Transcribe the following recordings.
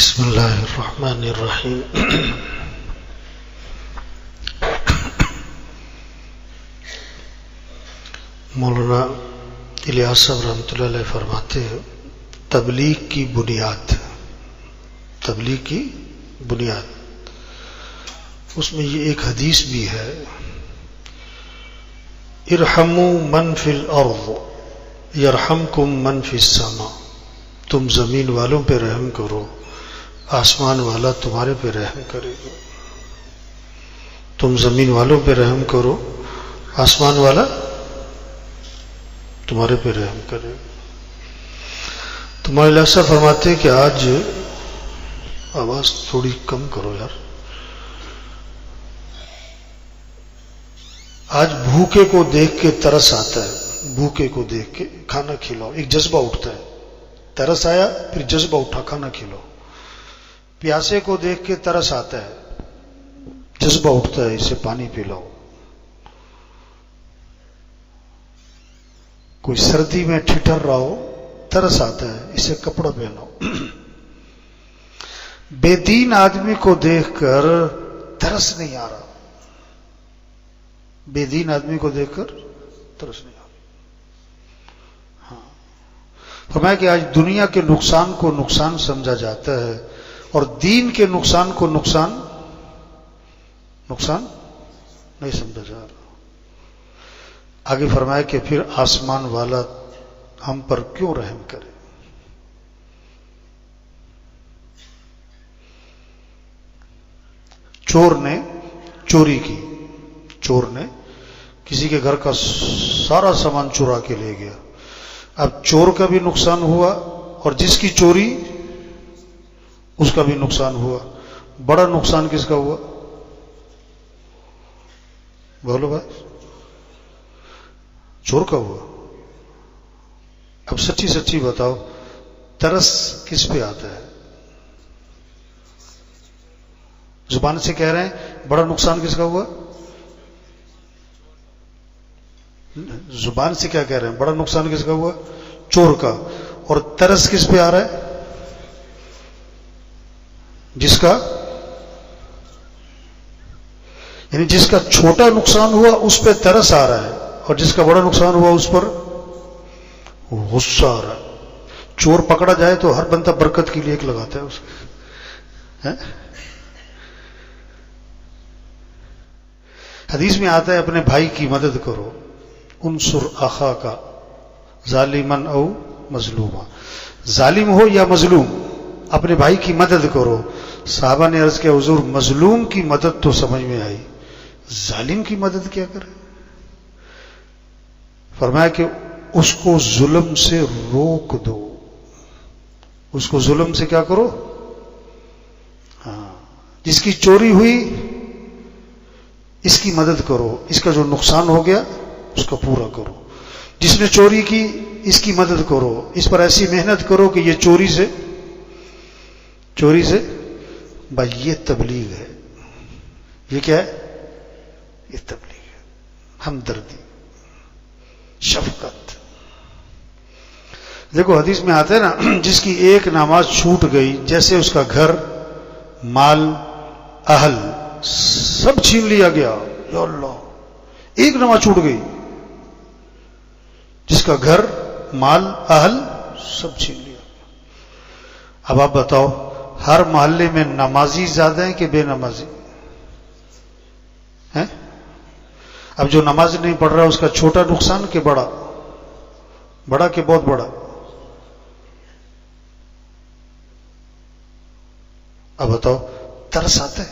بسم اللہ الرحمن الرحیم مولانا الیاس صاحب رحمۃ اللہ علیہ فرماتے ہیں تبلیغ کی بنیاد اس میں یہ ایک حدیث بھی ہے، ارحموا من فی الارض یرحمکم من فی السماء، تم زمین والوں پہ رحم کرو آسمان والا تمہارے پہ رحم کرے گا. تم زمین والوں پہ رحم کرو آسمان والا تمہارے پہ رحم کرے گا. تمہارے لحظہ فرماتے ہیں کہ آج آواز تھوڑی کم کرو یار، آج بھوکے کو دیکھ کے ترس آتا ہے، بھوکے کو دیکھ کے کھانا کھلاؤ، ایک جذبہ اٹھتا ہے، ترس آیا پھر جذبہ اٹھا کھانا کھلاؤ. پیاسے کو دیکھ کے ترس آتا ہے، جذبہ اٹھتا ہے اسے پانی پلاؤ. کوئی سردی میں ٹھٹر رہا ہو ترس آتا ہے اسے کپڑا پہناؤ. بے دین آدمی کو دیکھ کر ترس نہیں آ رہا، بے دین آدمی کو دیکھ کر ترس نہیں آ رہا. ہاں فرمایا کہ آج دنیا کے نقصان کو نقصان سمجھا جاتا ہے اور دین کے نقصان کو نقصان نہیں سمجھا جا رہا. آگے فرمایا کہ پھر آسمان والا ہم پر کیوں رحم کرے. چور نے چوری کی، چور نے کسی کے گھر کا سارا سامان چرا کے لے گیا. اب چور کا بھی نقصان ہوا اور جس کی چوری اس کا بھی نقصان ہوا. بڑا نقصان کس کا ہوا؟ بولو بھائی، چور کا ہوا. اب سچی بتاؤ، ترس کس پہ آتا ہے؟ زبان سے کہہ رہے ہیں بڑا نقصان کس کا ہوا؟ زبان سے کیا کہہ رہے ہیں؟ بڑا نقصان کس کا ہوا؟ چور کا. اور ترس کس پہ آ رہا ہے؟ جس کا یعنی جس کا چھوٹا نقصان ہوا اس پہ ترس آ رہا ہے اور جس کا بڑا نقصان ہوا اس پر غصہ آ رہا ہے. چور پکڑا جائے تو ہر بندہ برکت کے لیے ایک لگاتا ہے اس کے. حدیث میں آتا ہے اپنے بھائی کی مدد کرو، انصر اخاک ظالما او مظلوما، ظالم ہو یا مظلوم اپنے بھائی کی مدد کرو. صحابہ نے عرض کیا حضور مظلوم کی مدد تو سمجھ میں آئی، ظالم کی مدد کیا کرے؟ فرمایا کہ اس کو ظلم سے روک دو، اس کو ظلم سے کیا کرو؟ ہاں، جس کی چوری ہوئی اس کی مدد کرو، اس کا جو نقصان ہو گیا اس کا پورا کرو. جس نے چوری کی اس کی مدد کرو، اس پر ایسی محنت کرو کہ یہ چوری سے بھائی یہ تبلیغ ہے. یہ کیا ہے؟ یہ تبلیغ ہے، ہمدردی، شفقت. دیکھو حدیث میں آتا ہے نا، جس کی ایک نماز چھوٹ گئی جیسے اس کا گھر، مال، اہل سب چھین لیا گیا. یا اللہ، ایک نماز چھوٹ گئی، جس کا گھر، مال، اہل سب چھین لیا گیا. اب آپ بتاؤ ہر محلے میں نمازی زیادہ ہیں کہ بے نمازی ہیں؟ اب جو نماز نہیں پڑھ رہا اس کا چھوٹا نقصان کہ بڑا کہ بہت بڑا؟ اب بتاؤ ترس آتا ہے.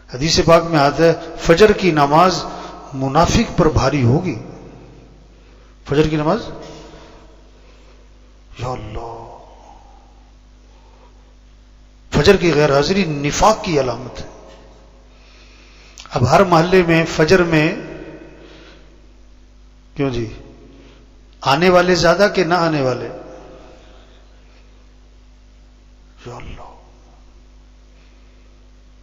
حدیث پاک میں آتا ہے فجر کی نماز منافق پر بھاری ہوگی. فجر کی نماز، یا اللہ، فجر کی غیر حاضری نفاق کی علامت ہے. اب ہر محلے میں فجر میں کیوں جی آنے والے زیادہ کہ نہ آنے والے؟ یا اللہ،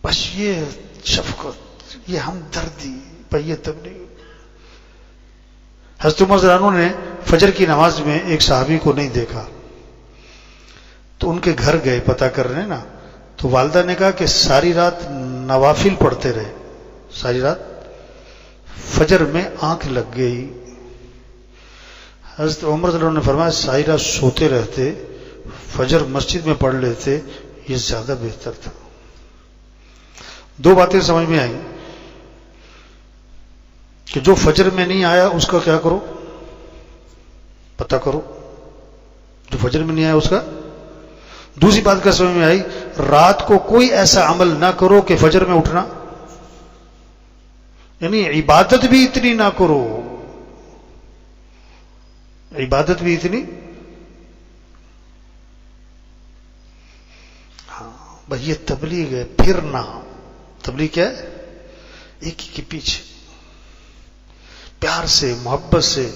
بس یہ شفقت، یہ ہمدردی، یہ تبلیغ. حضرت عمر رضی اللہ عنہ نے فجر کی نماز میں ایک صحابی کو نہیں دیکھا، تو ان کے گھر گئے پتہ کرنے نا، تو والدہ نے کہا کہ ساری رات نوافل پڑھتے رہے، ساری رات، فجر میں آنکھ لگ گئی۔ حضرت عمر رضی اللہ عنہ نے فرمایا ساری رات سوتے رہتے، فجر مسجد میں پڑھ لیتے، یہ زیادہ بہتر تھا۔ دو باتیں سمجھ میں آئیں کہ جو فجر میں نہیں آیا اس کا کیا کرو، پتہ کرو، جو فجر میں نہیں آیا اس کا۔ دوسری بات کا سمجھ میں آئی، رات کو کوئی ایسا عمل نہ کرو کہ فجر میں اٹھنا، یعنی عبادت بھی اتنی نہ کرو، عبادت بھی اتنی، ہاں بھائی یہ تبلیغ ہے، پھرنا۔ تبلیغ کیا ہے؟ ایک ہی کے پیچھے، پیار سے، محبت سے،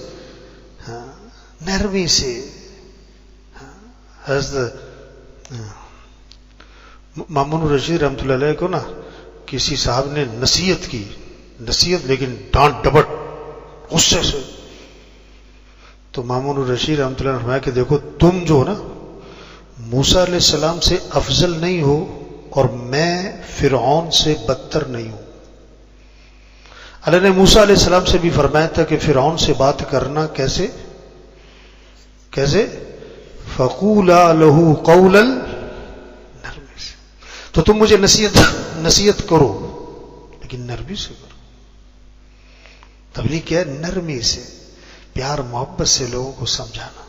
نرمی سے۔ حضرت مامون الرشید رحمۃ اللہ علیہ کو نا کسی صاحب نے نصیحت کی، نصیحت لیکن ڈانٹ ڈپٹ، غصے سے، تو مامون الرشید رحمۃ اللہ نے فرمایا کہ دیکھو تم جو ہو نا موسیٰ علیہ السلام سے افضل نہیں ہو، اور میں فرعون سے بدتر نہیں ہوں۔ اللہ نے موسیٰ علیہ السلام سے بھی فرمایا تھا کہ فرعون سے بات کرنا کیسے کیسے، فَقُولَا لَهُ قَوْلًا، نرمی سے۔ تو تم مجھے نصیحت کرو لیکن نرمی سے کرو۔ تبلیغ کیا ہے؟ نرمی سے، پیار محبت سے لوگوں کو سمجھانا۔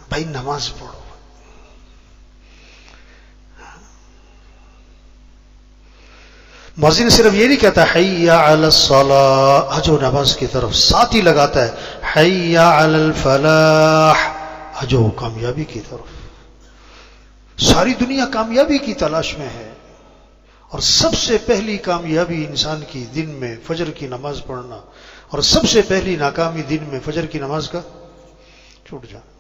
بھائی نماز پڑھو، مؤذن صرف یہ نہیں کہتا حی علی الصلاۃ، جو نماز کی طرف، ساتھ ہی لگاتا ہے حی علی الفلاح، جو کامیابی کی طرف۔ ساری دنیا کامیابی کی تلاش میں ہے، اور سب سے پہلی کامیابی انسان کی دن میں فجر کی نماز پڑھنا، اور سب سے پہلی ناکامی دن میں فجر کی نماز کا چھوٹ جانا۔